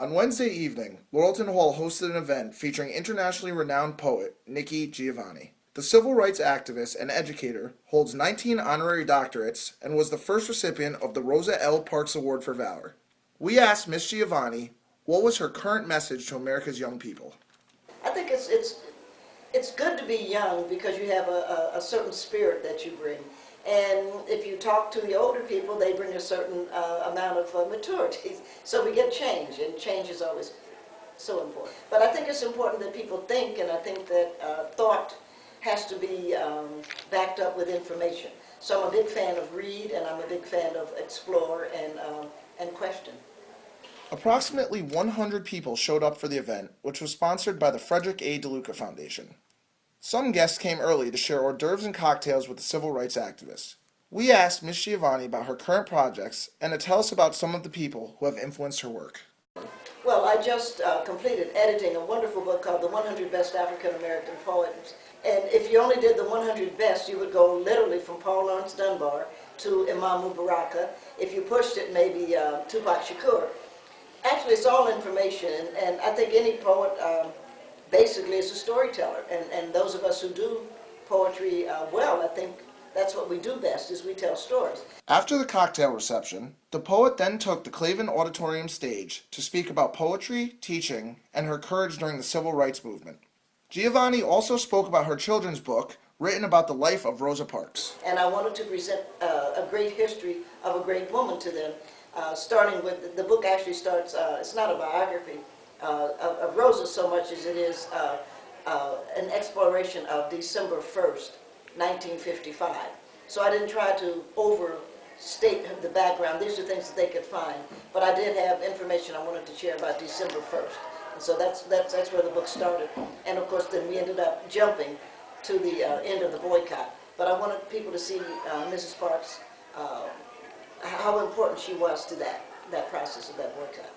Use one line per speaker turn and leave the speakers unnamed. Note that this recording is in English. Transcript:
On Wednesday evening, Lauralton Hall hosted an event featuring internationally renowned poet Nikki Giovanni. The civil rights activist and educator holds 19 honorary doctorates and was the first recipient of the Rosa L. Parks Award for Valor. We asked Miss Giovanni what was her current message to America's young people.
I think it's good to be young because you have a certain spirit that you bring. And if you talk to the older people, they bring a certain amount of maturity. So we get change, and change is always so important. But I think it's important that people think, and I think that thought has to be backed up with information. So I'm a big fan of read, and I'm a big fan of explore and question.
Approximately 100 people showed up for the event, which was sponsored by the Frederick A. DeLuca Foundation. Some guests came early to share hors d'oeuvres and cocktails with the civil rights activists. We asked Ms. Giovanni about her current projects and to tell us about some of the people who have influenced her work.
Well, I just completed editing a wonderful book called The 100 Best African American Poets. And if you only did the 100 best, you would go literally from Paul Laurence Dunbar to Imam Baraka. If you pushed it, maybe Tupac Shakur. Actually, it's all information, and I think any poet basically is a storyteller. And those of us who do poetry well, I think that's what we do best, is we tell stories.
After the cocktail reception, the poet then took the Clavin Auditorium stage to speak about poetry, teaching, and her courage during the civil rights movement. Giovanni also spoke about her children's book, written about the life of Rosa Parks.
And I wanted to present a great history of a great woman to them, starting with, the book actually starts, it's not a biography of Rosa so much as it is an exploration of December 1st, 1955. So I didn't try to overstate the background. These are things that they could find. But I did have information I wanted to share about December 1st. And so that's where the book started. And of course, then we ended up jumping to the end of the boycott. But I wanted people to see Mrs. Parks, how important she was to that process of that boycott.